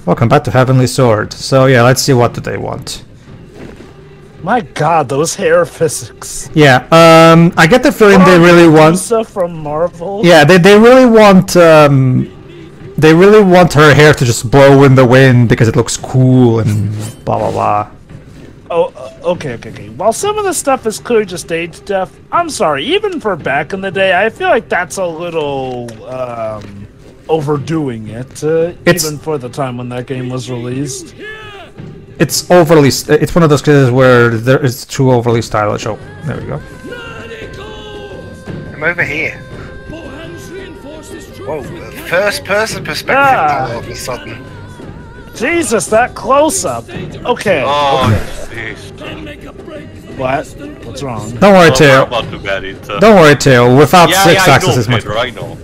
Welcome back to Heavenly Sword. So yeah, let's see what do they want. My God, those hair physics. Yeah, I get the feeling they really want stuff from Marvel. Yeah, they really want her hair to just blow in the wind because it looks cool and blah blah blah. Oh, okay. While some of the stuff is clearly just stage stuff, I'm sorry, even for back in the day, I feel like that's a little overdoing it, even for the time when that game was released. It's overly. It's one of those cases where there is too overly stylish. Oh, there we go. I'm over here. Whoa, first-person perspective all of a sudden. Jesus, that close-up. Okay. Oh, jeez. What? What's wrong? Don't worry, Tail. Don't worry, Tail. Without 6 axes is much. I know.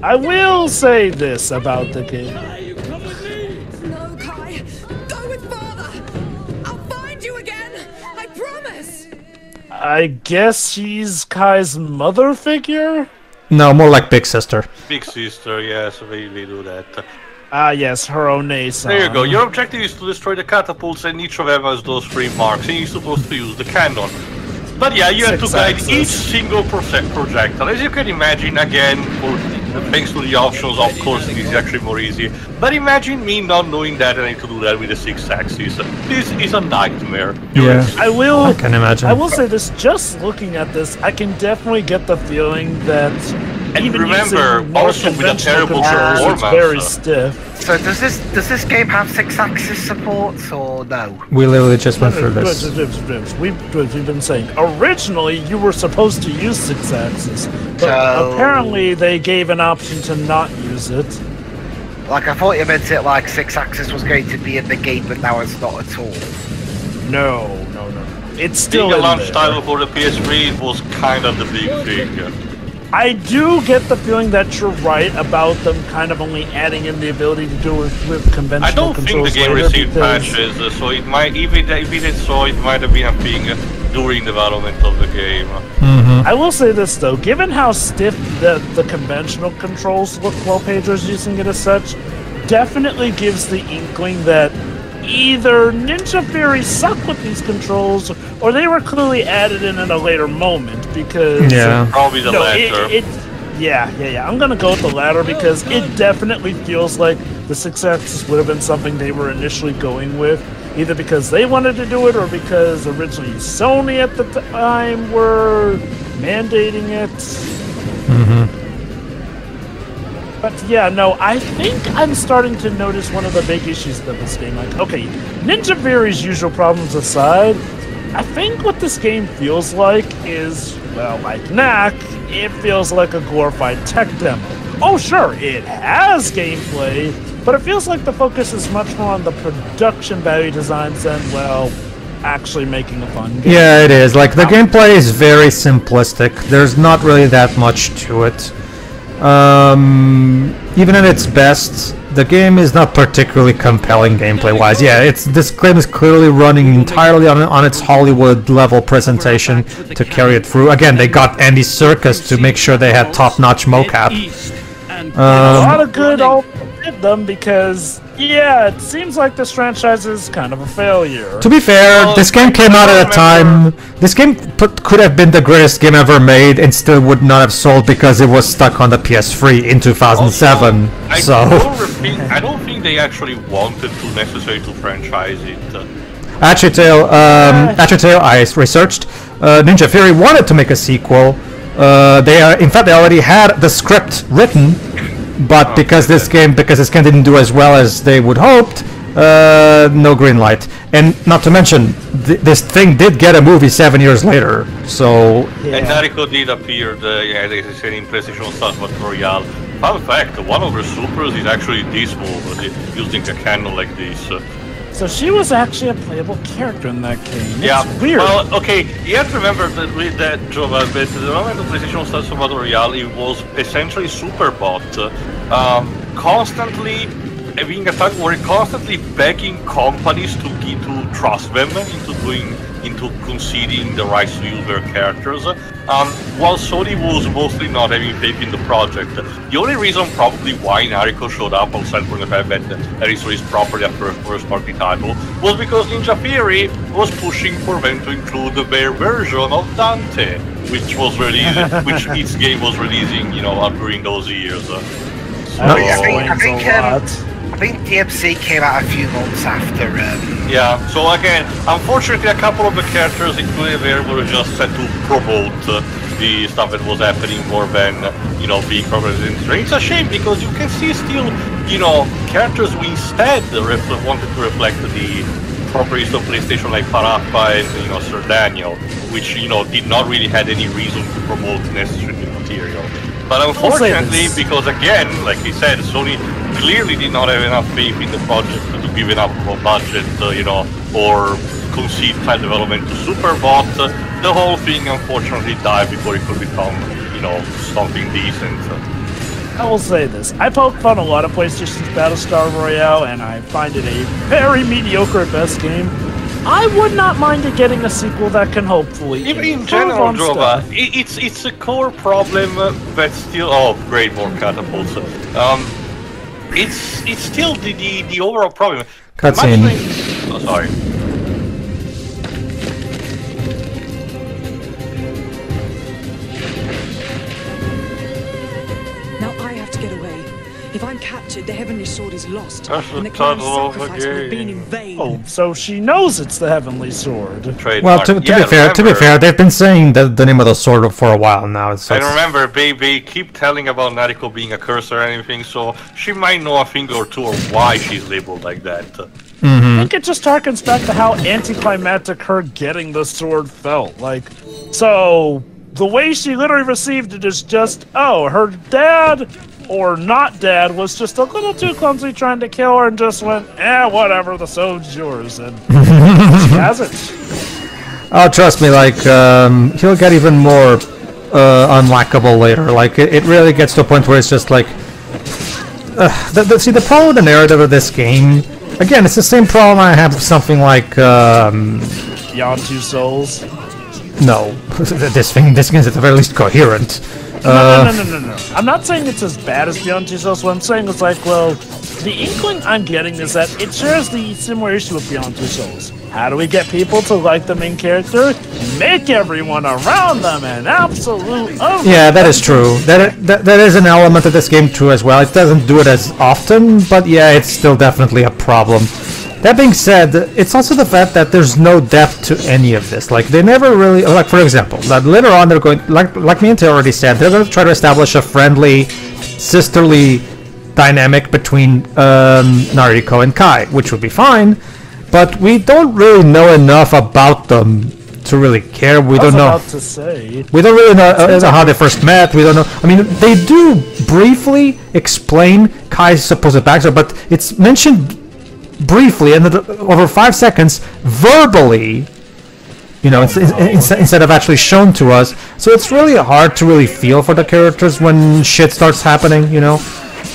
I will say this about the game. No, Kai. Go with father. I'll find you again. I promise. I guess she's Kai's mother figure? No, more like big sister. Big sister, yes, we do that. Ah, yes, her One-san. There you go. Your objective is to destroy the catapults, and each of them has those 3 marks, and you're supposed to use the cannon. But yeah, you have to guide each single projectile. As you can imagine, again, thanks to the options, of course, it is actually more easy. But imagine me not knowing that and I need to do that with the 6 axes. This is a nightmare. Yeah, I can imagine. I will say this, just looking at this, I can definitely get the feeling that and even remember, using more also with a terrible controls, it's very stiff. So does this game have 6-axis support or no? We literally just went through this. We've been saying originally you were supposed to use 6 axis, but apparently they gave an option to not use it. Like I thought you meant it like 6-axis was going to be in the game, but now it's not at all. No. It's still being a in launch there. title for the PS3 was kind of the big thing. I do get the feeling that you're right about them kind of only adding in the ability to do it with conventional I don't think the game received patches, so it might, if it did so, it might have been a thing during development of the game. I will say this though, given how stiff the conventional controls look while Pedro's using it as such, definitely gives the inkling that either Ninja Fury suck with these controls, or they were clearly added in at a later moment, because... Yeah. Probably the latter. Yeah, I'm gonna go with the latter, because it definitely feels like the 6-axis would have been something they were initially going with, either because they wanted to do it, or because originally Sony at the time were mandating it. But yeah, no, I think I'm starting to notice one of the big issues of this game. Like, okay, Ninja Fury's usual problems aside, I think what this game feels like is, well, like Knack, it feels like a glorified tech demo. Oh, sure, it has gameplay, but it feels like the focus is much more on the production value designs than, well, actually making a fun game. Yeah, it is. Like, the gameplay is very simplistic. There's not really that much to it. Even at its best, the game is not particularly compelling gameplay-wise. Yeah, this game is clearly running entirely on its Hollywood-level presentation to carry it through. Again, they got Andy Serkis to make sure they had top-notch mocap. A lot of good all did them because, yeah, it seems like this franchise is kind of a failure. To be fair, this game came out at a time... This game could have been the greatest game ever made and still would not have sold because it was stuck on the PS3 in 2007. Also, I don't think they actually wanted to necessarily to franchise it. Actually, Tail, I researched. Ninja Fury wanted to make a sequel. In fact, they already had the script written, but because this game didn't do as well as they would hoped, no green light. And not to mention, this thing did get a movie 7 years later, so... Yeah. And Nariko did appear, they said in PlayStation Stars Battle Royale. Fun fact, one of her supers is actually this move, using a cannon like this. So she was actually a playable character in that game. Yeah, it's weird. Well, okay, you have to remember that with that job, but the moment of PlayStation Stars Battle Royale, it was essentially Superbot. Constantly being attacked, were constantly begging companies to trust them into conceding the rights to use their characters, while Sony was mostly not having faith in the project. The only reason probably why Nariko showed up outside from the fact that Nariko is properly after a first-party title was because Ninja Theory was pushing for them to include their version of Dante, which its game was releasing, during those years. I think DMC came out a few months after. Yeah, so again, unfortunately, a couple of the characters included there were just set to promote the stuff that was happening more than, being covered in history. It's a shame because you can see still, characters who instead wanted to reflect the properties of PlayStation like Parappa and, Sir Daniel, which, did not really had any reason to promote necessary material. But unfortunately, because again, like he said, Sony clearly did not have enough faith in the project to give enough of a budget, or concede file development to Superbot, the whole thing unfortunately died before it could become, something decent. I will say this. I poked fun a lot of PlayStation's Battlestar Royale, and I find it a very mediocre at best game. I would not mind it getting a sequel that can hopefully in general, Drova, it's a core problem that's still... Oh, great, more catapults. It's still the overall problem. Cutscene. Oh, sorry. Now I have to get away. If I'm captured, the Heavenly Sword is lost, That's and the the clan's title of the sacrifice will have been game. in vain. Oh, so she knows it's the Heavenly Sword. Well, to be fair, they've been saying the name of the sword for a while now. So and remember, they keep telling about Nariko being a curse or anything, so she might know a thing or two of why she's labeled like that. I think it just harkens back to how anticlimactic her getting the sword felt. So the way she literally received it is just, her dad or not dad was just a little too clumsy trying to kill her and just went, whatever, the sword's yours, and she has it. Oh, trust me, he'll get even more unlikable later. It really gets to a point where it's just like... see, the problem with the narrative of this game... Again, it's the same problem I have with something like... Beyond Two Souls? No. this game is at the very least coherent. No. I'm not saying it's as bad as Beyond Two Souls. What I'm saying is the inkling I'm getting is that it shares the similar issue with Beyond Two Souls. How do we get people to like the main character? Make everyone around them an absolute... Yeah, that is true. That is an element of this game too as well. It doesn't do it as often, but yeah, it's still definitely a problem. That being said, it's also the fact that there's no depth to any of this. They never really... for example, later on they're going... Like me and Taylor already said, they're going to try to establish a friendly, sisterly dynamic between Nariko and Kai, which would be fine, but we don't really know enough about them to really care. We don't know... We don't really know how they first met. We don't know... I mean, they do briefly explain Kai's supposed backstory, but it's mentioned briefly and over 5 seconds verbally, instead of actually shown to us. So it's really hard to really feel for the characters when shit starts happening.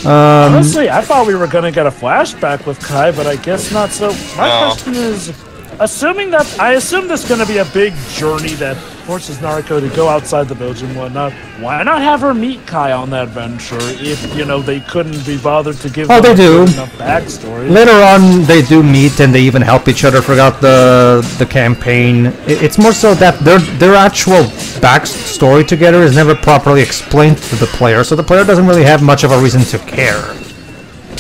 Honestly, I thought we were gonna get a flashback with Kai, but I guess not. So my question is, I assume there's gonna be a big journey that forces Nariko to go outside the village and whatnot. Why not have her meet Kai on that venture if, they couldn't be bothered to give they do. Enough backstory? Later on, they do meet and they even help each other throughout the campaign. It's more so that their actual backstory together is never properly explained to the player, so the player doesn't really have much of a reason to care.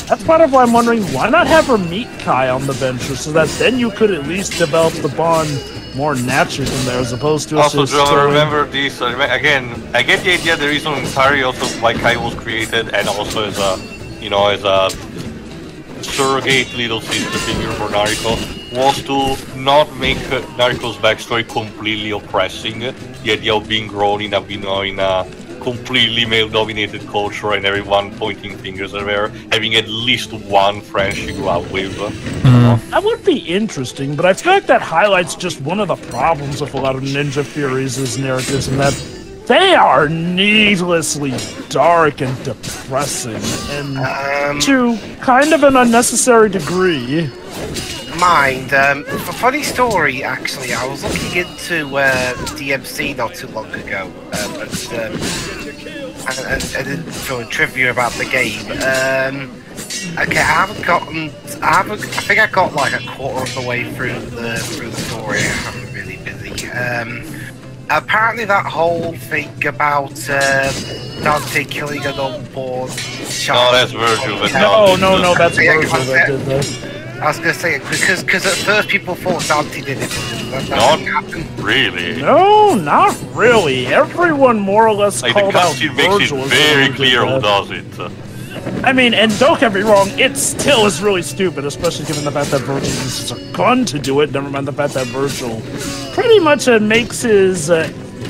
That's part of why I'm wondering, why not have her meet Kai on the venture so that then you could at least develop the bond more naturally from there, as opposed to... Also, Joe, remember this, again, I get the idea the reason entirely also why Kai was created, and also as a surrogate little sister figure for Nariko, was to not make Nariko's backstory completely oppressing. The idea of being grown in a completely male-dominated culture and everyone pointing fingers at her, having at least one friend she grew up with. That would be interesting, but I feel like that highlights just one of the problems with a lot of Ninja Theories' narratives, and that they are needlessly dark and depressing, and to kind of an unnecessary degree. Mind, a funny story actually. I was looking into DMC not too long ago, and doing trivia about the game. Okay, I think I got like a quarter of the way through the story. I'm really busy. Apparently, that whole thing about Dante killing an unborn child. No, that's Virgil. No, that's Virgil that did that. I was gonna say because at first people thought Dante did it. Not really. No, not really. Everyone more or less Like the called out cutscene makes Virgil. it very clear who does it. I mean, and don't get me wrong, it still is really stupid, especially given the fact that Virgil uses a gun to do it. Never mind the fact that Virgil pretty much makes his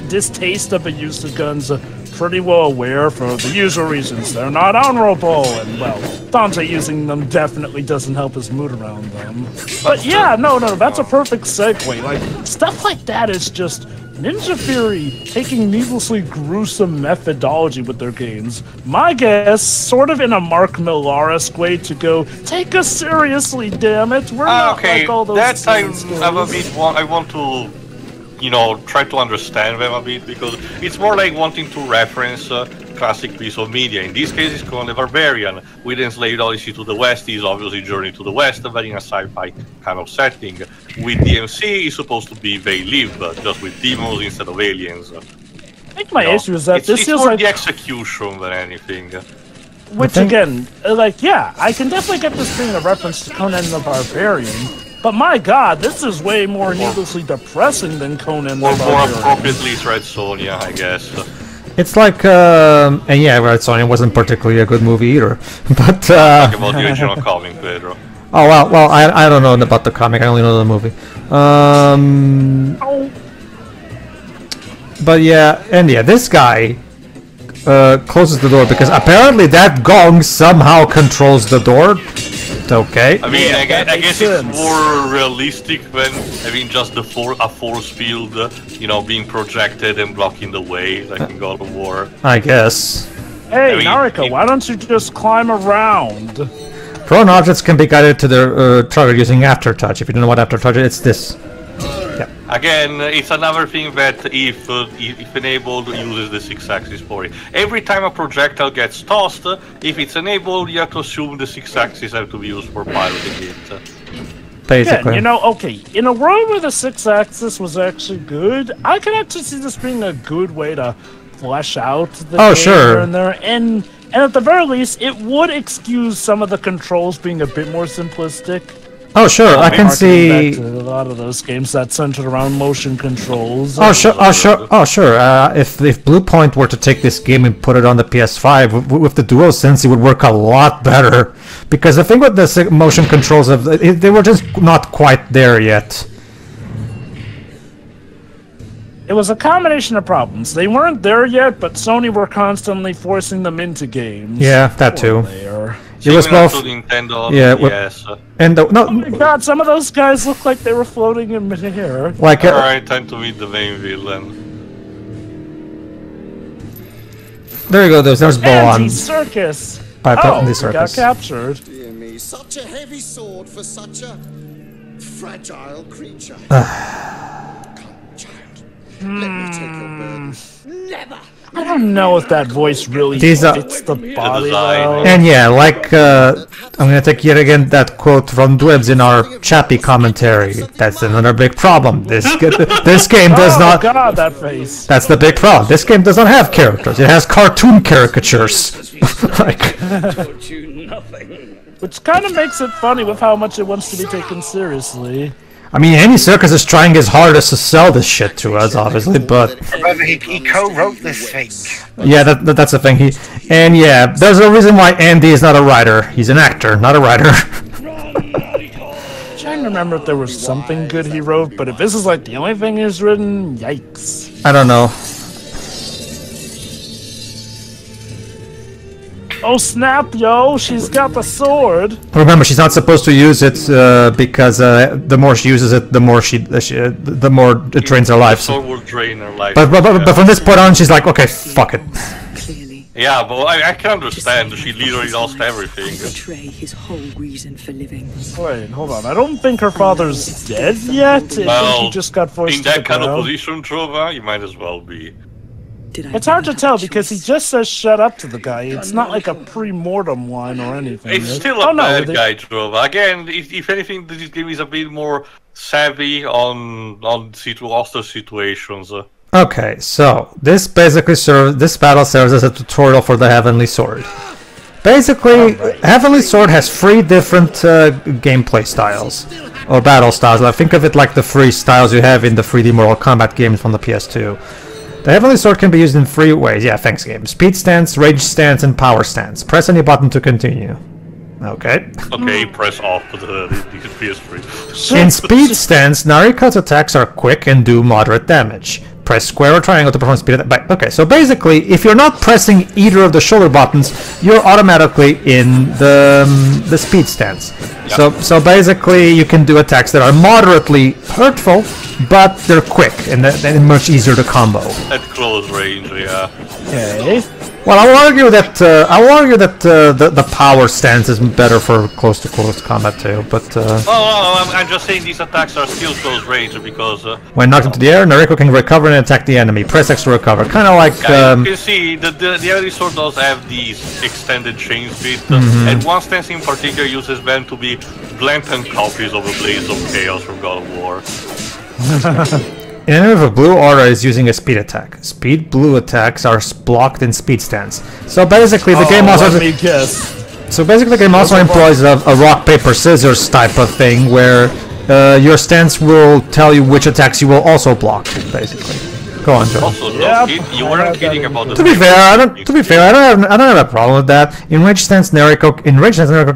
distaste of the use of guns pretty well aware for the usual reasons. They're not honorable, and well, Dante using them definitely doesn't help his mood around them. But yeah, no, that's a perfect segue. Like, stuff like that is just Ninja Theory taking needlessly gruesome methodology with their games. My guess, sort of in a Mark Millar-esque way to go, take us seriously, damn it. We're not like all those that time games. I want to, try to understand them a bit, because it's more like wanting to reference a classic piece of media. In this case, it's called The Barbarian. With Enslaved Odyssey to the West is obviously Journey to the West, but in a sci-fi kind of setting. With DMC, it's supposed to be They Live, just with demons instead of aliens. I think my issue is that this feels more like the execution than anything. Which again, I can definitely get this being a reference to Conan the Barbarian, but my god, this is way more needlessly depressing than Conan the Barbarian. More appropriately Red Sonja, I guess. It's like, and yeah, Red Sonja wasn't particularly a good movie either, but Talk about the original comic, Pedro. Oh well, I don't know about the comic. I only know the movie. But yeah, and yeah, this guy closes the door because apparently that gong somehow controls the door. Okay. I mean, I guess it's more realistic than just a force field, being projected and blocking the way, like in God of War. I guess. Hey, Nariko, why don't you just climb around? Prone objects can be guided to their target using aftertouch. If you don't know what aftertouch is, it's this. Yeah. Again, it's another thing that if enabled, uses the 6-axis for it. Every time a projectile gets tossed, if it's enabled, you have to assume the 6-axis have to be used for piloting it. Basically. Again, okay, in a world where the 6-axis was actually good, I can actually see this being a good way to flesh out the game sure. in there, and at the very least, it would excuse some of the controls being a bit more simplistic. Oh sure, I can see back to a lot of those games that centered around motion controls. Oh sure. If Bluepoint were to take this game and put it on the PS5 with the DualSense, it would work a lot better. Because the thing with the motion controls, they were just not quite there yet. It was a combination of problems. They weren't there yet, but Sony were constantly forcing them into games. Yeah, that too. It was both. Nintendo, yeah, yes. And no. Oh my god, some of those guys look like they were floating in midair. Like. Alright, time to meet the main villain. There you go. There's Bohan. Anti-circus. Circus. Got captured. Dear me, such a heavy sword for such a fragile creature. Come, child. Let me take your burden. Never. I don't know if that voice really fits the body well. And yeah, I'm gonna take yet again that quote from Dwebs in our Chappie commentary. That's another big problem. This game does not. Oh god, that face. That's the big problem. This game does not have characters. It has cartoon caricatures. Which kind of makes it funny with how much it wants to be taken seriously. I mean, any circus is trying his hardest to sell this shit to us, obviously, but... He co-wrote this thing. Yeah, that's the thing. And yeah, there's a reason why Andy is not a writer. He's an actor, not a writer. I'm trying to remember if there was something good he wrote, but if this is like the only thing he's written, yikes. I don't know. Oh snap, yo! She's got the sword. Remember, she's not supposed to use it because the more she uses it, the more the more it drains her life. The sword will drain her life. But from this point on, she's like, okay, fuck it. Clearly. Yeah, but I can understand. She literally lost everything. Betray his whole reason for living. Wait, hold on. I don't think her father's dead yet. I think he just got forced in to the that kind of ground. position, Trova, you might as well be. It's hard to tell because he just says shut up to the guy. It's not like a pre-mortem line or anything. It's still a bad guy, Trova. Again, if anything, this game is a bit more savvy on hostile situations. Okay, so this basically this battle serves as a tutorial for the Heavenly Sword. Basically, Heavenly Sword has 3 different gameplay styles or battle styles. I think of it like the 3 styles you have in the 3D Mortal Kombat games from the PS2. The Heavenly Sword can be used in 3 ways. Yeah, thanks game. Speed stance, rage stance, and power stance. Press any button to continue. Okay. Okay, press off the PS3. In speed stance, Nariko's attacks are quick and do moderate damage. Press square or triangle to perform speed attack. Okay, so basically, if you're not pressing either of the shoulder buttons, you're automatically in the speed stance. Yep. So basically, you can do attacks that are moderately hurtful, but they're quick and they're much easier to combo. At close range, yeah. Okay. Well, I will argue that the power stance is better for close combat too. But I'm just saying these attacks are still close range because when knocked into the air, Nariko can recover and attack the enemy. Press X to recover. Kind of like. You can see the Heavenly Sword does have these extended chain speed, and one stance in particular uses them to be blatant copies of the Blades of Chaos from God of War. An enemy with a blue aura is using a speed attack. Speed blue attacks are blocked in speed stance. So basically, the game also. Let me guess. So basically, the game also employs a rock paper scissors type of thing where your stance will tell you which attacks you will also block. Basically, go on, Joe. Also, you weren't kidding about the. To be fair, I don't have a problem with that. In range stance, Nariko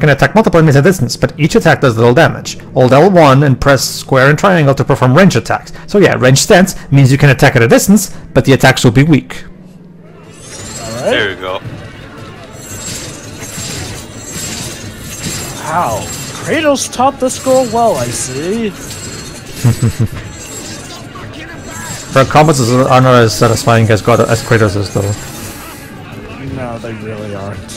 can attack multiple enemies at distance, but each attack does little damage. Hold L1 and press square and triangle to perform range attacks. So yeah, range stance means you can attack at a distance, but the attacks will be weak. Alright. There you go. Wow. Kratos taught this girl well, I see. Her combos are not as satisfying as Kratos is, though. No, they really aren't.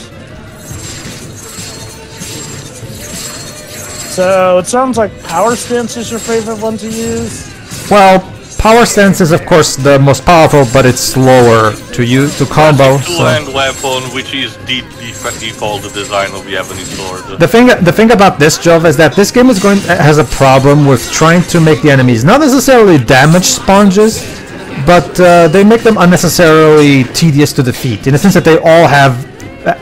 So, it sounds like power stance is your favorite one to use? Well, power stance is of course the most powerful, but it's slower to use to combo. Two-hand weapon, which is the default design of the Heavenly Sword. The thing about this, Jove, is that this game has a problem with trying to make the enemies not necessarily damage sponges, but they make them unnecessarily tedious to defeat, in the sense that they all have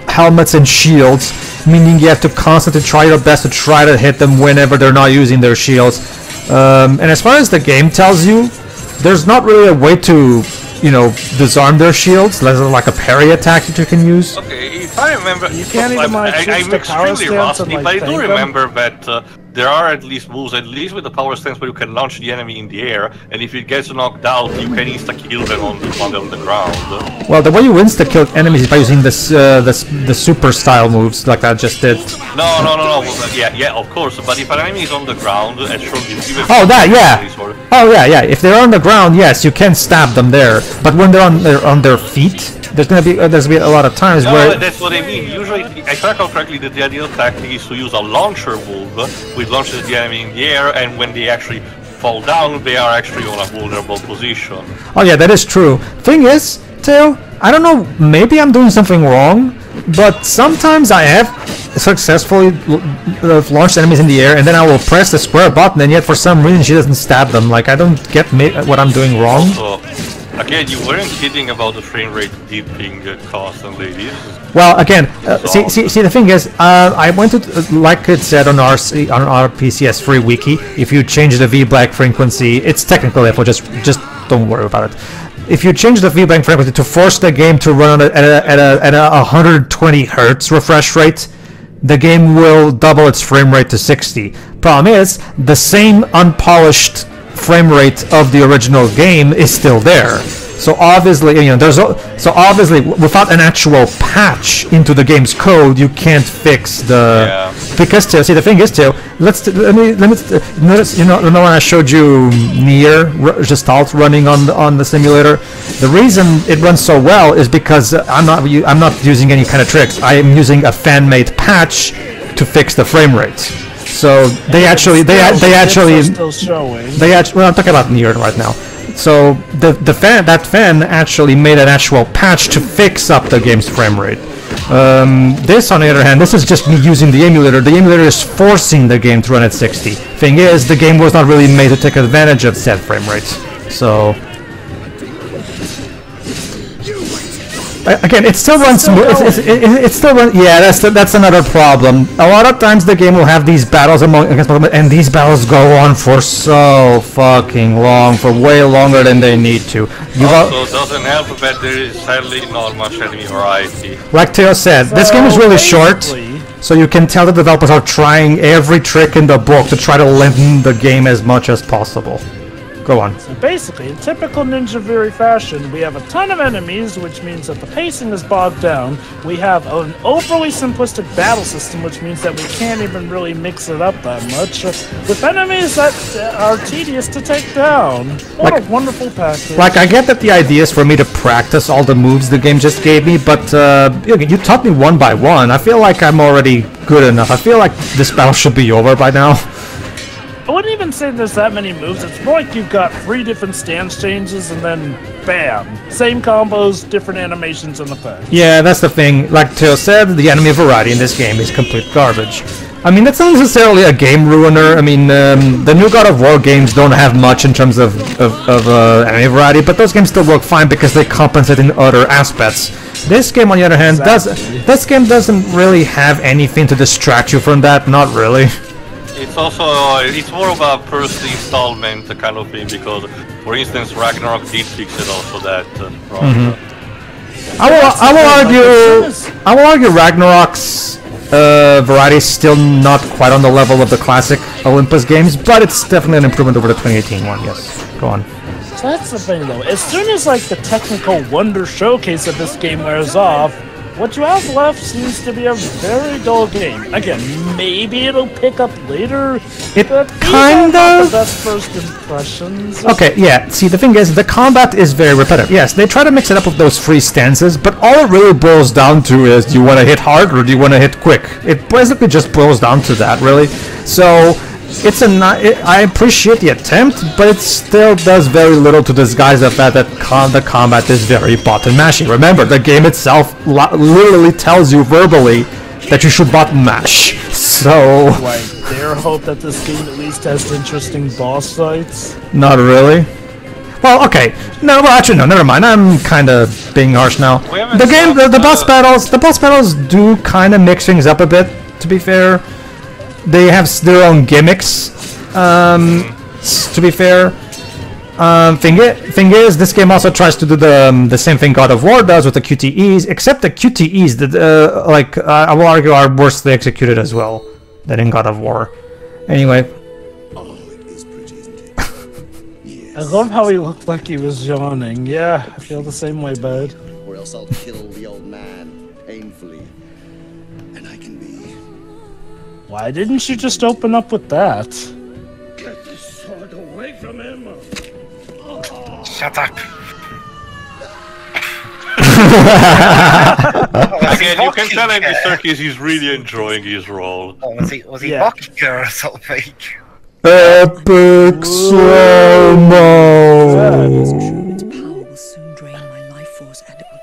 helmets and shields, meaning you have to constantly try your best to try to hit them whenever they're not using their shields. And as far as the game tells you, there's not really a way to, disarm their shields. Like a parry attack that you can use. Okay, if I remember, you can't even I'm the power extremely stance rusty, and, but I do remember that there are at least moves, at least with the power stance, where you can launch the enemy in the air, and if it gets knocked out, you can insta-kill them on the ground. Well, the way you insta-kill enemies is by using the super style moves, like I just did. No. Yeah, of course. But if an enemy is on the ground, as shown in previous. Yeah. If they're on the ground, yes, you can stab them there. But when they're on their feet, there's gonna be a lot of times where. That's what I mean. Usually, if I recall correctly, the ideal tactic is to use a launcher move, which launches the enemy in the air, and when they actually fall down, they are actually on a vulnerable position. Oh yeah, that is true. Thing is, Teo, I don't know, maybe I'm doing something wrong, but sometimes I have successfully launched enemies in the air, and then I will press the square button, and yet for some reason she doesn't stab them. Like, I don't get what I'm doing wrong. Also, again, you weren't kidding about the frame rate dipping constantly. Well, again, see, the thing is, I went to, like it said on our PCS3 wiki, if you change the V-blank frequency, it's technical level, just don't worry about it. If you change the V-blank frequency to force the game to run at a 120 Hertz refresh rate, the game will double its frame rate to 60. Problem is, the same unpolished frame rate of the original game is still there. So obviously, you know, so obviously, without an actual patch into the game's code, you can't fix the. Yeah. Because see, the thing is, let me notice. You know, remember when I showed you Nier Gestalt running on the simulator? The reason it runs so well is because I'm not using any kind of tricks. I am using a fan-made patch to fix the frame rate. So well, I'm talking about Nier right now. So that fan actually made an actual patch to fix up the game's frame rate. This, on the other hand, this is just me using the emulator. The emulator is forcing the game to run at 60. Thing is, the game was not really made to take advantage of said frame rates. So again, it still runs smooth. It still runs. Yeah, that's another problem. A lot of times the game will have these battles and these battles go on for so fucking long, for way longer than they need to. Also, doesn't help that there is sadly not much enemy variety. Like Theo said, this game is really short, so you can tell the developers are trying every trick in the book to try to lengthen the game as much as possible. Go on. So basically, in typical Ninja Fury fashion, we have a ton of enemies, which means that the pacing is bogged down. We have an overly simplistic battle system, which means that we can't even really mix it up that much. With enemies that are tedious to take down. What a wonderful package. Like, I get that the idea is for me to practice all the moves the game just gave me, but you taught me one by one. I feel like I'm already good enough. I feel like this battle should be over by now. I wouldn't even say there's that many moves. It's more like you've got 3 different stance changes and then bam, same combos, different animations and effects. Yeah, that's the thing. Like Theo said, the enemy variety in this game is complete garbage. I mean, that's not necessarily a game ruiner. I mean, the new God of War games don't have much in terms of enemy variety, but those games still work fine because they compensate in other aspects. This game, on the other hand, this game doesn't really have anything to distract you from that. Not really. It's also, it's more of a first installment kind of thing, because, for instance, Ragnarok did fix it also that problem. I will argue Ragnarok's variety is still not quite on the level of the classic Olympus games, but it's definitely an improvement over the 2018 one, yes. Go on. So that's the thing, though. As soon as, like, the technical wonder showcase of this game wears off, what you have left seems to be a very dull game. Again, maybe it'll pick up later. It kind of. The best first impressions. Okay, yeah. See, the thing is, the combat is very repetitive. Yes, they try to mix it up with those free stances, but all it really boils down to is, do you want to hit hard or do you want to hit quick? It basically just boils down to that, really. So I appreciate the attempt, but it still does very little to disguise the fact that the combat is very button mashing. Remember, the game itself literally tells you verbally that you should button mash. So do I dare hope that this game at least has interesting boss fights? Not really. Well, okay. No, well, actually, no. Never mind. I'm kind of being harsh now. The boss battles do kind of mix things up a bit. To be fair. They have their own gimmicks, to be fair. Thing is, this game also tries to do the same thing God of War does with the QTEs, except the QTEs, I will argue, are worstly executed as well than in God of War. Anyway. Oh, it is pretty, isn't it? Yes. I love how he looked like he was yawning. Yeah, I feel the same way, bud. Or else I'll kill the old man painfully. And I can be... Why didn't you just open up with that? Get this sword away from him! Shut up. Again, you can tell in the circus he's really enjoying his role. Oh, was he vodka or something? Epic slow-mo!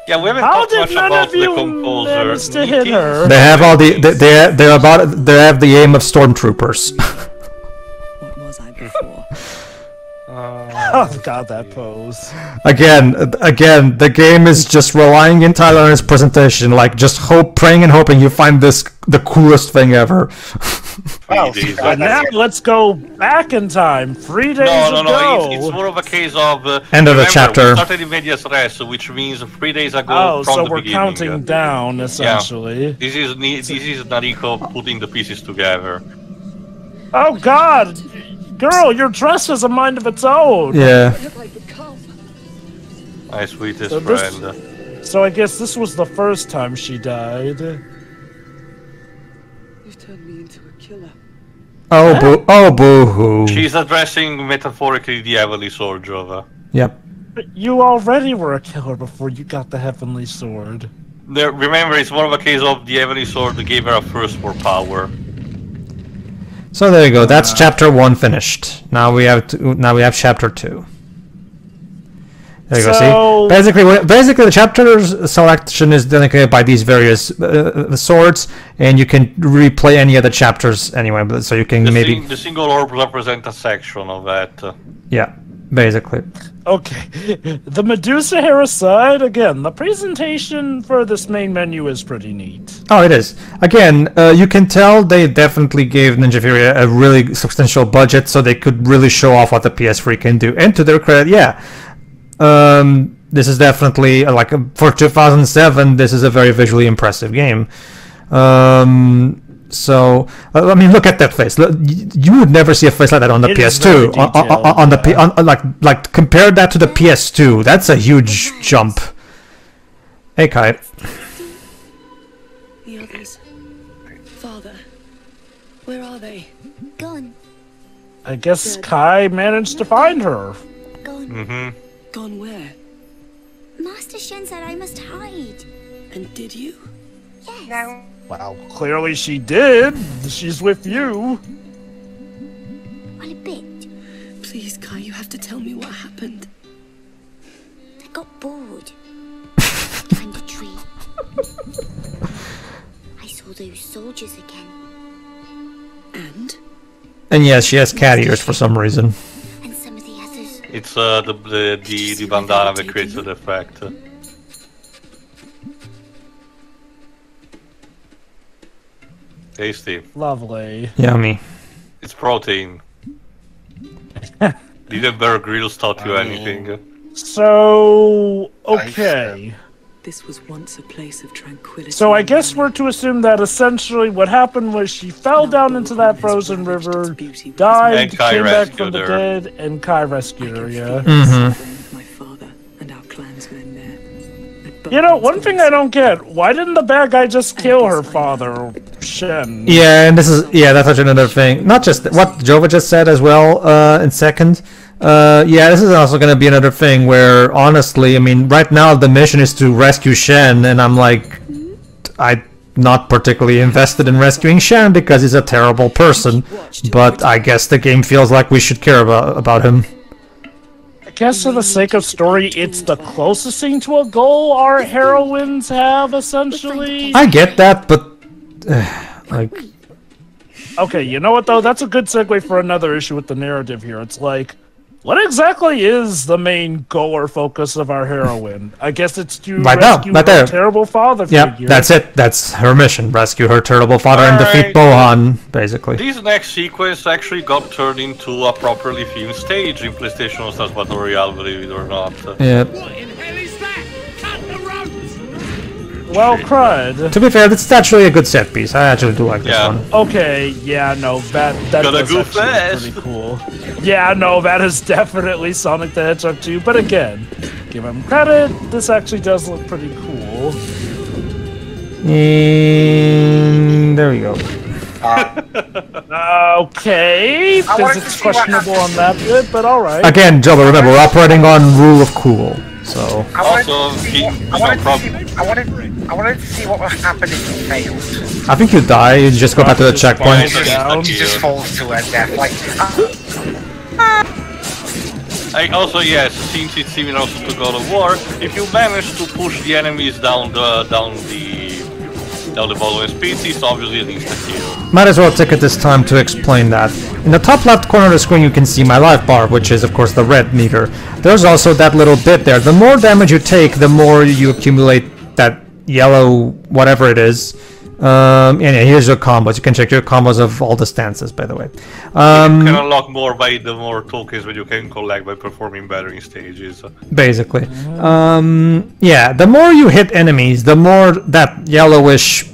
Yeah, we haven't talked much about the composer. To hit her? They have all the they have the aim of stormtroopers. What was I before? Oh god, that pose. Again, the game is just relying entirely on its presentation, like just praying and hoping you find this the coolest thing ever. Well, now let's go back in time. 3 days ago. No. It's more of a case of end of the chapter. We started in medias res, which means 3 days ago from the beginning. Oh, so we're counting down essentially. Yeah. This is Nariko putting the pieces together. Oh God, girl, your dress has a mind of its own. Yeah. My sweetest So friend. So I guess this was the first time she died. You've turned me into a killer. Oh, boo-hoo. She's addressing metaphorically the heavenly sword, Jova. Yep. But you already were a killer before you got the heavenly sword. Remember, it's more of a case of the heavenly sword that gave her a first more power. So there you go. That's chapter 1 finished. Now we have chapter 2. There you go. See, basically, the chapter selection is dedicated by these various swords, and you can replay any of the chapters anyway. But so you can the single orb represent a section of that. Yeah, basically. Okay, the Medusa hair aside, again, the presentation for this main menu is pretty neat. Oh, it is. Again, you can tell they definitely gave Ninja Fury a really substantial budget, so they could really show off what the PS3 can do. And to their credit, yeah. This is definitely for 2007. This is a very visually impressive game. So I mean, look at that face. You would never see a face like that on the PS2. Like compare that to the PS2. That's a huge jump. Hey, Kai. The others. Father. Where are they? Gone. I guess Kai managed to find her. Gone. Mm-hmm. Gone where? Master Shen said I must hide. And did you? Yes. No. Well, clearly she did. She's with you. Well, a bit. Please, Kai, you have to tell me what happened. I got bored. Behind a tree. I saw those soldiers again. And yes, she has cat ears for some reason. And some of the others. It's the bandana that creates the effect. Tasty. Lovely. Yummy. It's protein. Didn't Bear Grylls taught you anything? So, okay. This was once a place of tranquility. So I guess we're to assume that essentially what happened was she fell down into that frozen river, died, And Kai came back from rescued the her. dead, and Kai rescued her, yeah. My father and our clansmen there. You know, one thing I don't get, why didn't the bad guy just kill her father, Shen? Yeah, and that's actually another thing. Not just what Jova just said as well in second. Yeah, this is also going to be another thing where, honestly, I mean, right now the mission is to rescue Shen, and I'm like, I'm not particularly invested in rescuing Shen because he's a terrible person, but I guess the game feels like we should care about him. I guess for the sake of story, it's the closest thing to a goal our heroines have, essentially. I get that, but, like... Okay, you know what, though? That's a good segue for another issue with the narrative here. It's like, what exactly is the main goal or focus of our heroine? I guess it's to rescue her terrible father figure. Yeah, that's it. That's her mission. Rescue her terrible father and defeat Bohan, basically. This next sequence actually got turned into a properly filmed stage in PlayStation Stars Battle Royale, believe it or not. Yeah. What in hell is that? Cut the ropes! Well, crud. To be fair, that's actually a good set piece. I actually do like this one. Okay, yeah, no, that Gotta does go actually fast. pretty cool. Yeah, no, that is definitely Sonic the Hedgehog 2, but again, give him credit, this actually does look pretty cool. And there we go. Okay, physics questionable on that bit, but alright. Again, Jova, remember, we're operating on rule of cool, so... I wanted to see what would happen if he failed. I think you die, you just go back to the checkpoint. He just falls to her death, like... Also, yes, since it's similar also to God of War, if you manage to push the enemies down the following species, obviously an instant kill. Might as well take it this time to explain that. In the top left corner of the screen you can see my life bar, which is of course the red meter. There's also that little bit there. The more damage you take, the more you accumulate that yellow whatever it is. And yeah, here's your combos. You can check your combos of all the stances, by the way. You can unlock more by the more tokens that you can collect by performing better in stages. Basically. Yeah, the more you hit enemies, the more that yellowish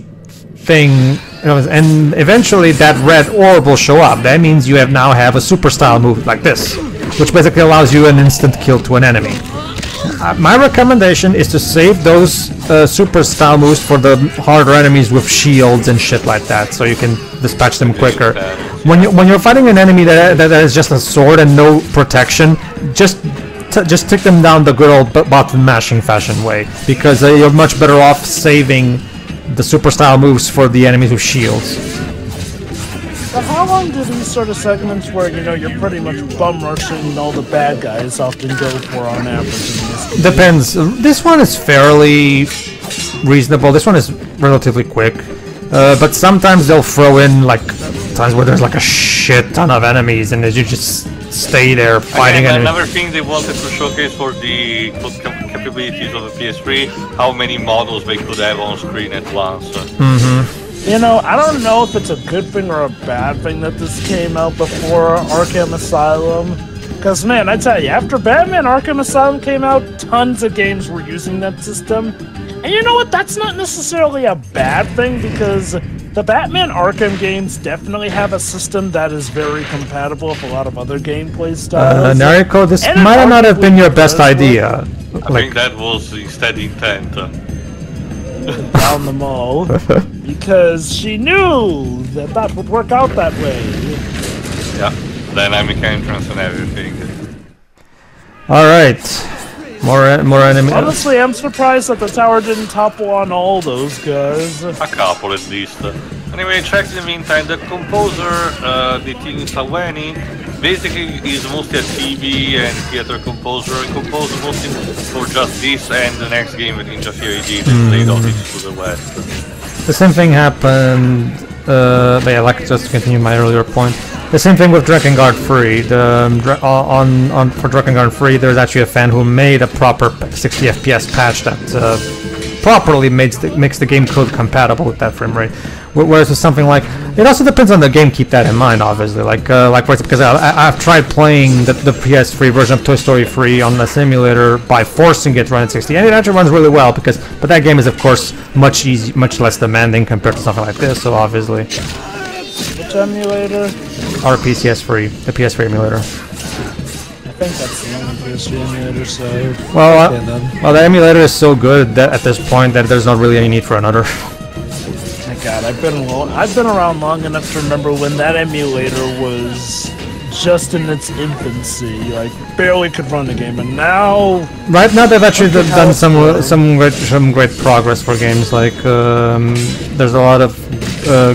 thing, and eventually that red orb will show up. That means you now have a super style move like this, which basically allows you an instant kill to an enemy. My recommendation is to save those super style moves for the harder enemies with shields and shit like that, so you can dispatch them quicker. When you're fighting an enemy that is just a sword and no protection, just take them down the good old button mashing fashion way, because you're much better off saving the super style moves for the enemies with shields. But how long do these sort of segments where, you know, you're pretty much bum rushing all the bad guys often go for on average in this game? Depends. This one is fairly reasonable. This one is relatively quick. But sometimes they'll throw in, like, times where there's like a shit ton of enemies and you just stay there fighting enemies. Another thing they wanted to showcase for the capabilities of the PS3, how many models they could have on screen at once. You know, I don't know if it's a good thing or a bad thing that this came out before Arkham Asylum. Because, man, I tell you, after Batman Arkham Asylum came out, tons of games were using that system. And you know what? That's not necessarily a bad thing, because the Batman Arkham games definitely have a system that is very compatible with a lot of other gameplay styles. Nariko, this might not have been your best idea. I think that was instead intent. Down the mall, because she knew that that would work out that way. Yeah, dynamic entrance and everything. Alright, more enemies. Honestly, I'm surprised that the tower didn't topple on all those guys. A couple at least. Anyway, check in the meantime, the composer, Nitin Salwani, basically is mostly a TV and theater composer, and composed mostly for just this and the next game that Ninja Theory did and played out into the West. The same thing happened, but yeah, like just to continue my earlier point, the same thing with Drakengard 3. For Drakengard 3, there's actually a fan who made a proper 60 FPS patch that properly makes the game code compatible with that frame rate. Whereas with something like, it also depends on the game. Keep that in mind, obviously. Like because I've tried playing the PS3 version of Toy Story 3 on the simulator by forcing it to run at 60, and it actually runs really well. But that game is of course much less demanding compared to something like this. So obviously. Which emulator? RPCS3, the PS3 emulator. I think that's the only PS3 emulator. So. Well, the emulator is so good that at this point that there's not really any need for another. God, I've been around long enough to remember when that emulator was just in its infancy, like barely could run the game, and now. Right now, they've actually done some great progress for games. Like there's a lot of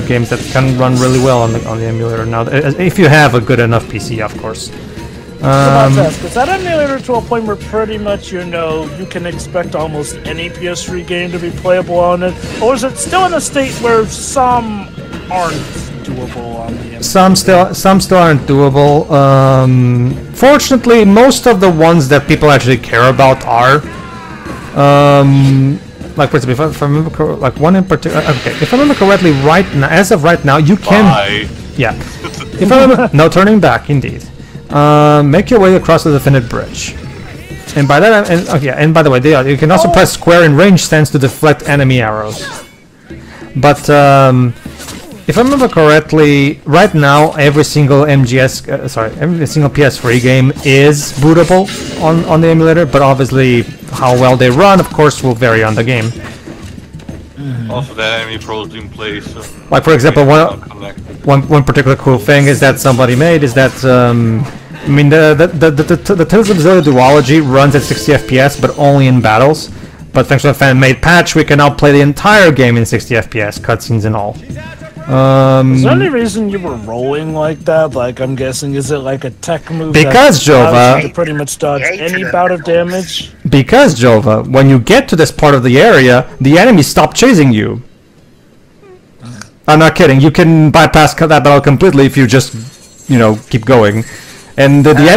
games that can run really well on the emulator now, if you have a good enough PC, of course. Is that emulator to a point where pretty much, you know, you can expect almost any PS3 game to be playable on it? Or is it still in a state where some aren't doable on the emulator? Some still aren't doable. Fortunately, most of the ones that people actually care about are. Like, for example, if I remember like one in particular. Okay, if I remember correctly, right now, as of right now, you can. Yeah. If I remember, no turning back, indeed. Make your way across the Definite Bridge, and by that, and by the way, you can also press square in range stance to deflect enemy arrows. But if I remember correctly, right now every single every single PS3 game is bootable on the emulator, but obviously how well they run, of course, will vary on the game. Also, the enemy pros in place. Like for example, one particular cool thing is that somebody made is that I mean the Tales of Xillia duology runs at 60 FPS, but only in battles. But thanks to a fan-made patch, we can now play the entire game in 60 FPS, cutscenes and all. Is there any reason you were rolling like that? Like, I'm guessing, is it like a tech move? Because Jova, to pretty much dodge any bout of damage. Because Jova, when you get to this part of the area, the enemies stop chasing you. I'm not kidding. You can bypass that battle completely if you just, you know, keep going, and the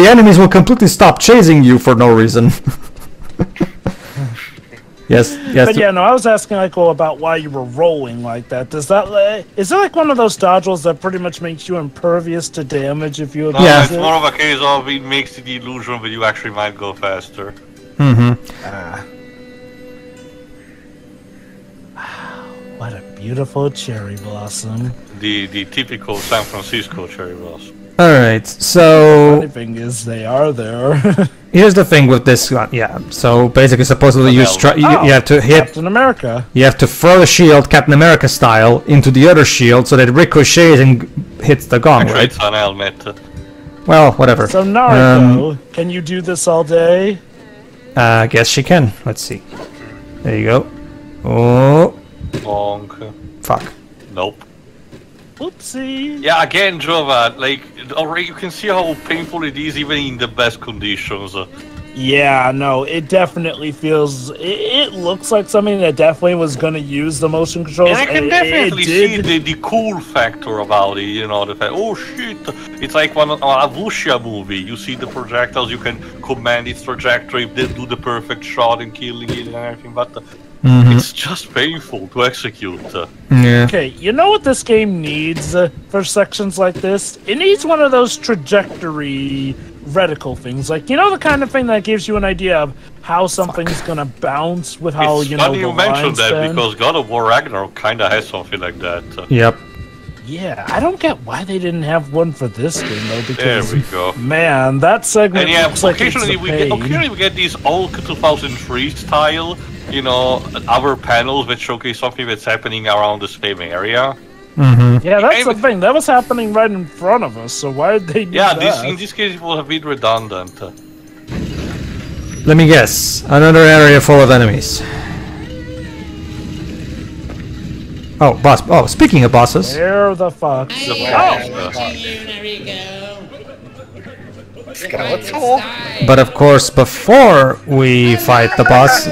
enemies will completely stop chasing you for no reason. Yes. But yeah, no, I was asking like, well, about why you were rolling like that. Is that like one of those dodge rolls that pretty much makes you impervious to damage if you? No, it's more of a case of it makes the illusion that you actually might go faster. What a beautiful cherry blossom. The typical San Francisco cherry blossom. All right, so the funny thing is they are there. here's the thing with this gun. Yeah. So basically, supposedly you have to hit Captain America. You have to throw the shield, Captain America style, into the other shield so that it ricochets and hits the gong. Actually, Right? it's an helmet. Well, whatever. So Nariko, can you do this all day? I guess she can. Let's see. There you go. Oh, Bonk. fuck. Nope. Whoopsie. Yeah, again, Jova, like, already you can see how painful it is even in the best conditions. Yeah, no, it definitely feels. It looks like something that definitely was going to use the motion controls. And I can it definitely did. see the cool factor about it, you know, the fact, oh shit, it's like one on a Wuxia movie, you see the projectiles, you can command its trajectory, they do the perfect shot and killing it and everything, but it's just painful to execute. Yeah. Okay, you know what this game needs for sections like this? It needs one of those trajectory reticle things, like, you know, the kind of thing that gives you an idea of how something's gonna bounce with how, It's you know, funny the you mentioned lines that bend. because God of War Ragnarok kinda has something like that. Yep. Yeah, I don't get why they didn't have one for this game though, There because we go. man, that segment And yeah, looks like it's occasionally a we get these old 2003 style, you know, other panels that showcase something that's happening around the same area. Yeah, that's the thing. That was happening right in front of us, so why did they do Yeah, that? in this case it was a bit redundant. Let me guess. Another area full of enemies. Oh, boss. Oh, speaking of bosses. Where the fuck? Skeletor? But of course, before we fight the boss,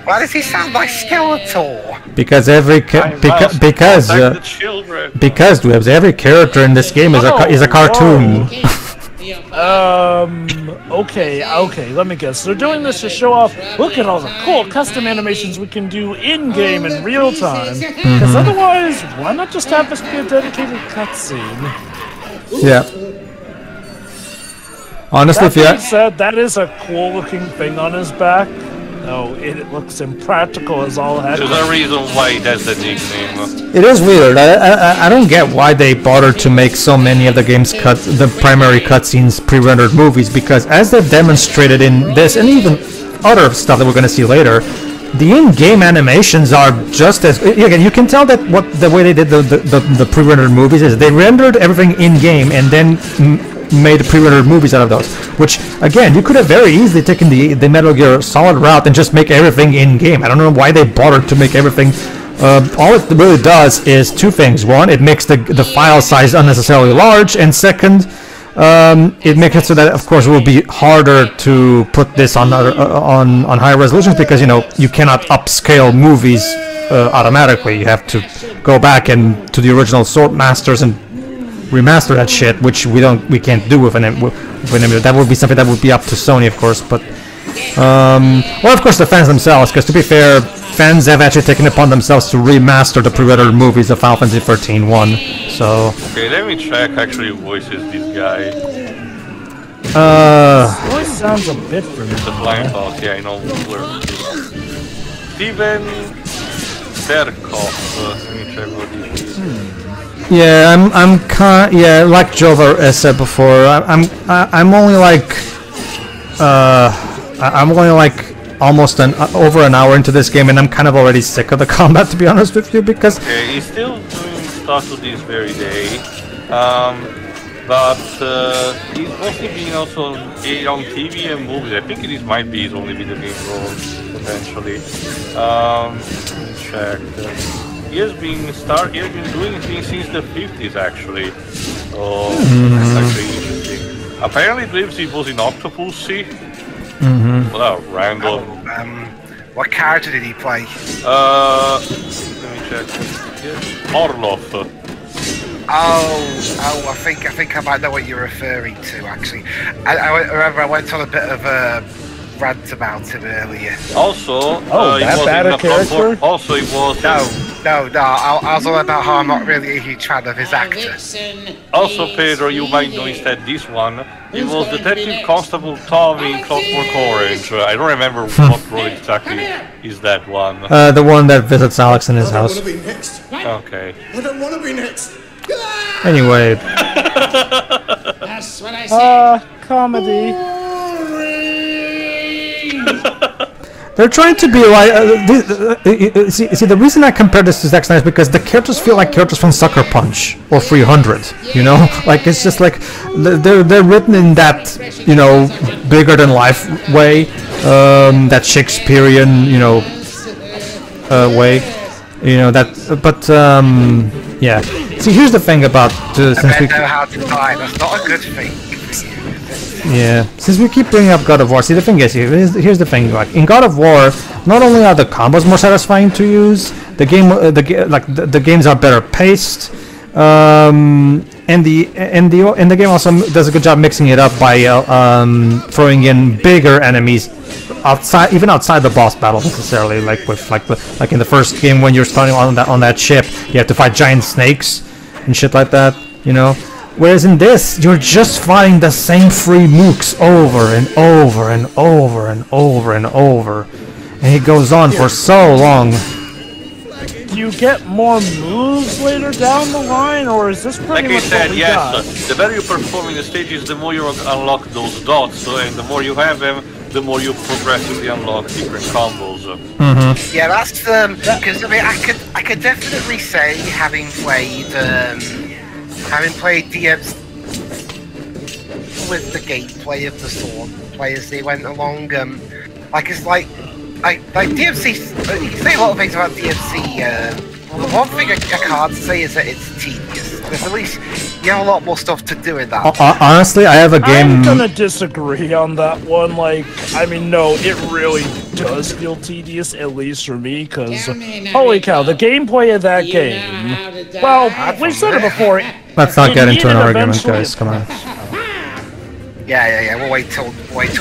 Why does he sound like Skeletor? because every because the children. because Dwebs, every character in this game is a cartoon. Okay, let me guess. They're doing this to show off, look at all the cool custom animations we can do in-game in real time. Because otherwise, why not just have this be a dedicated cutscene? Yeah. Honestly, That if being you said, that is a cool-looking thing on his back. No, it looks impractical as all heck. There's a reason why that's the nickname. it is weird. I don't get why they bothered to make so many of the game's the primary cutscenes pre-rendered movies, because as they've demonstrated in this and even other stuff that we're going to see later, the in-game animations are just as again. You can tell that what the way they did the pre-rendered movies is they rendered everything in-game and then made pre-rendered movies out of those. Which again, you could have very easily taken the Metal Gear Solid route and just make everything in-game. I don't know why they bothered to make everything. All it really does is two things. One, it makes the file size unnecessarily large, and second, it makes it so that, of course, it will be harder to put this on higher resolutions, because you know you cannot upscale movies automatically. You have to go back and to the original Swordmasters and remaster that shit, which we can't do with an that would be something that would be up to Sony, of course. But well, of course, the fans themselves, because to be fair, fans have actually taken upon themselves to remaster the pre-rendered movies of Final Fantasy 13-1. So Okay, let me check actually who voices this guy. Voice sounds a bit familiar. The blind boss, yeah, I know where. Steven Berkoff. Let me check what he is. yeah, I'm like Jova has said before. I'm only like I'm only like almost over an hour into this game, and I'm kind of already sick of the combat, to be honest with you, because Okay, he's still doing stuff to this very day. But he's mostly been also on TV and movies. I think this might be his only video game role, potentially. Let me check. He has been doing things since the 50s, actually. So that's actually interesting. Apparently, he was in Octopussy. What a random. What character did he play? Let me check. Orlov. Oh, I think I might know what you're referring to. Actually, I remember I went on a bit of a rant about him earlier. Also, that he was bad in a character? Also, he was. No. I was all about how I'm not really a huge fan of his actor. Also, Pedro, you might know instead this one. He was Detective Constable Tommy in Clockwork Orange. I don't remember what role exactly is that one. the one that visits Alex in his house. I don't want to be next. Okay. I don't want to be next. Anyway, That's what I said. Comedy. They're trying to be like. See, the reason I compare this to Zack Snyder is because the characters feel like characters from Sucker Punch or 300. You know, like it's just like they're written in that, you know, bigger than life way, that Shakespearean, you know, way. You know that, but yeah. See, here's the thing about I know how to die. That's not a good thing. Yeah, since we keep bringing up God of War, see the thing is, here's the thing, like in God of War, not only are the combos more satisfying to use, the games are better paced, and the game also does a good job mixing it up by throwing in bigger enemies even outside the boss battle necessarily, like in the first game when you're starting on that ship, you have to fight giant snakes and shit like that, you know. Whereas in this, you're just fighting the same three mooks over and over and over and over and over. And it goes on for so long. Do you get more moves later down the line, or is this pretty much what we got? The better you perform in the stages, the more you unlock those dots, and the more you have them, the more you progressively unlock different combos. Yeah, that's because I mean, I could definitely say having played DMC with the gameplay of the sword play as they went along, like it's like DMC. You can say a lot of things about DMC. The one thing I can't say is that it's tedious. There's at least you have a lot more stuff to do in that. Honestly, I have a game. I'm gonna disagree on that one. Like, I mean, no, it really does feel tedious, at least for me, because holy cow, the gameplay of that game. Well, we've said it before. Let's not get into an argument, guys. Come on. Yeah. We'll wait till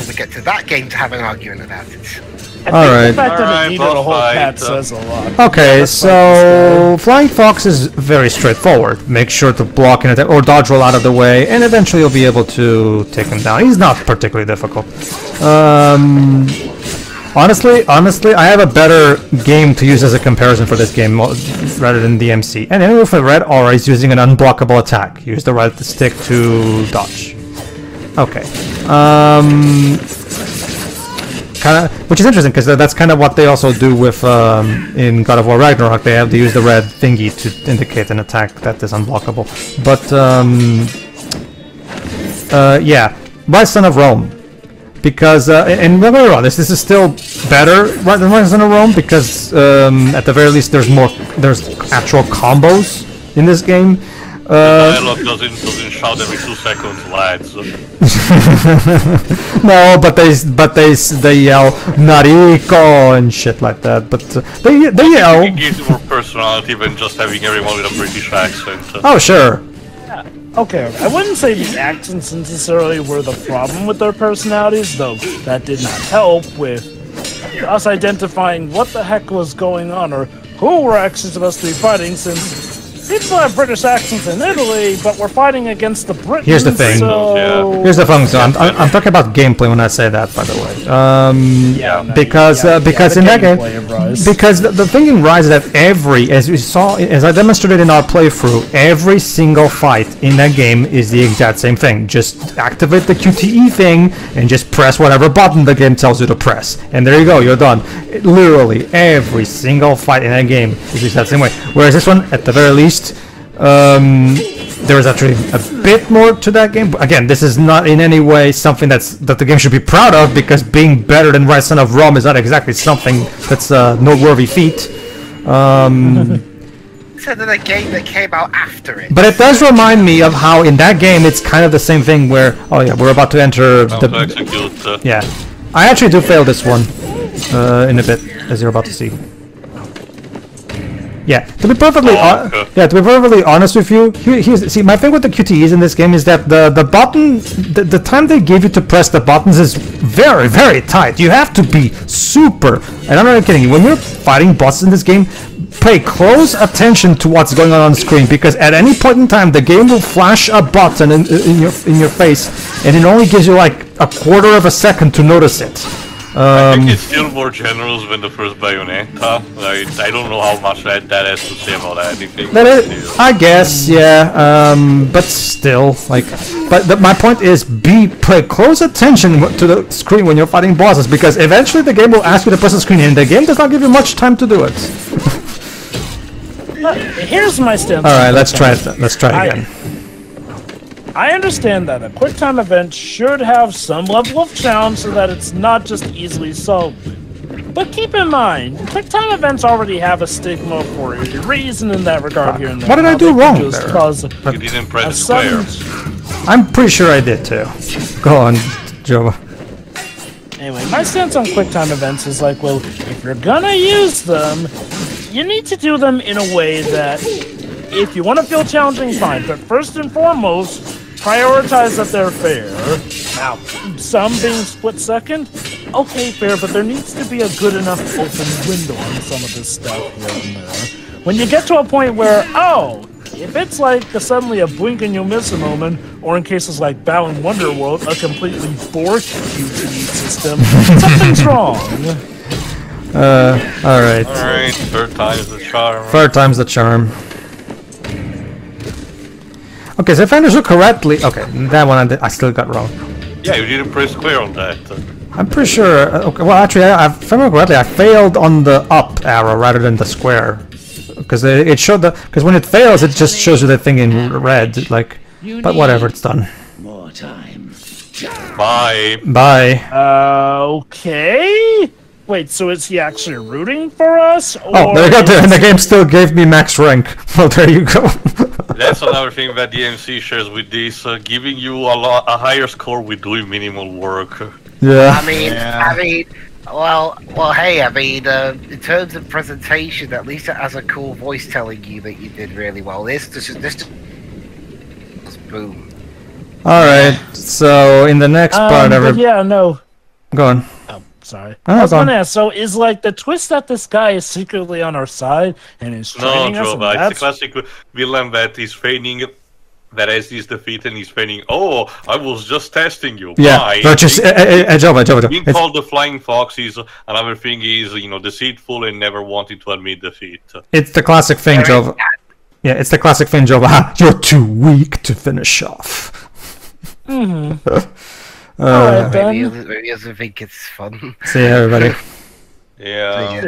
we get to that game to have an argument about it. Alright. The fact that it needed a whole patch says a lot. Okay, so Flying Fox is very straightforward. Make sure to block an attack or dodge roll out of the way, and eventually you'll be able to take him down. He's not particularly difficult. Honestly, I have a better game to use as a comparison for this game rather than DMC. And anyway, for red aura is using an unblockable attack. Use the right stick to dodge. Okay. Which is interesting because that's kind of what they also do with in God of War Ragnarok. They use the red thingy to indicate an attack that is unblockable. But yeah, Rise Son of Rome, because and don't get me wrong, this is still better than Rise Son of Rome because at the very least there's actual combos in this game. Dialogue doesn't shout every 2 seconds, lads. No, but they yell Nariko and shit like that. But they yell. It gives more personality than just having everyone with a British accent. Oh sure. Yeah. Okay, I wouldn't say the accents necessarily were the problem with their personalities, though that did not help with us identifying what the heck was going on or who we're actually supposed to be fighting, since people have British accents in Italy, but we're fighting against the Britons. Here's the thing. So... Here's the thing. So I'm talking about gameplay when I say that, by the way. Because in that game, because the thing in Rise is that as I demonstrated in our playthrough, every single fight in that game is the exact same thing. Just activate the QTE thing and just press whatever button the game tells you to press, and there you go. You're done. Literally every single fight in that game is the exact same way. Whereas this one, at the very least, there is actually a bit more to that game. Again, this is not in any way something that the game should be proud of, because being better than Rise Son of Rome is not exactly something that's a noteworthy feat. So then a game that came out after it. But it does remind me of how in that game it's kind of the same thing where, oh yeah, we're about to enter the... Yeah, I actually do fail this one in a bit, as you're about to see. Yeah, to be perfectly honest with you, see, my thing with the QTEs in this game is that the button, the time they give you to press the buttons is very, very tight. You have to be super, and I'm not kidding you, when you're fighting bosses in this game, pay close attention to what's going on screen, because at any point in time the game will flash a button in your face, and it only gives you like a quarter of a second to notice it. I think it's still more generous than the first Bayonetta. Like, I don't know how much that has to say about anything. I guess, yeah. But still, like, my point is, pay close attention to the screen when you're fighting bosses, because eventually the game will ask you to press the screen, and the game does not give you much time to do it. Here's my stance. All right, let's try it. Let's try it again. I understand that a QuickTime event should have some level of challenge so that it's not just easily solved. But keep in mind, QuickTime events already have a stigma for a reason in that regard here and there. What did I do wrong there? You didn't press square. I'm pretty sure I did too. Go on, Jova. Anyway, my stance on QuickTime events is like, well, if you're gonna use them, you need to do them in a way that, if you want to feel challenging, fine, but first and foremost, prioritize that they're fair. Now, some being split second, okay, fair, but there needs to be a good enough open window on some of this stuff here and there. When you get to a point where, oh, if it's like suddenly a blink and you'll miss a moment, or in cases like Bow and Wonderworld, a completely borked QTE system, something's wrong. Alright. Alright, third time's the charm. Third time's the charm. Okay, so if I understood correctly, okay, that one I still got wrong. Yeah, you didn't press square on that. I'm pretty sure. Okay, well, actually, if I remember correctly, I failed on the up arrow rather than the square, because it showed because when it fails, it just shows you the thing in red. Like, but whatever, it's done. More time. Bye. Bye. Okay. Wait, so is he actually rooting for us? Or Oh, there you go. And the game still gave me max rank. Well, there you go. That's another thing that DMC shares with this, giving you a higher score with doing minimal work. Yeah. I mean, well, hey, I mean, in terms of presentation, at least it has a cool voice telling you that you did really well. This boom. All right. So in the next part, but yeah, no. Go on. Sorry. Oh, I was gonna ask, so is like the twist that this guy is secretly on our side and is training us? No, it's a classic villain that is feigning that as he's defeated and he's feigning, oh, I was just testing you. Yeah, but just Jova. Being called the Flying Fox is another thing is, deceitful and never wanting to admit defeat. It's the classic thing, Jova. Yeah, it's the classic thing, Jova. You're too weak to finish off. Alright, maybe he doesn't think it's fun. See you, everybody. Yeah.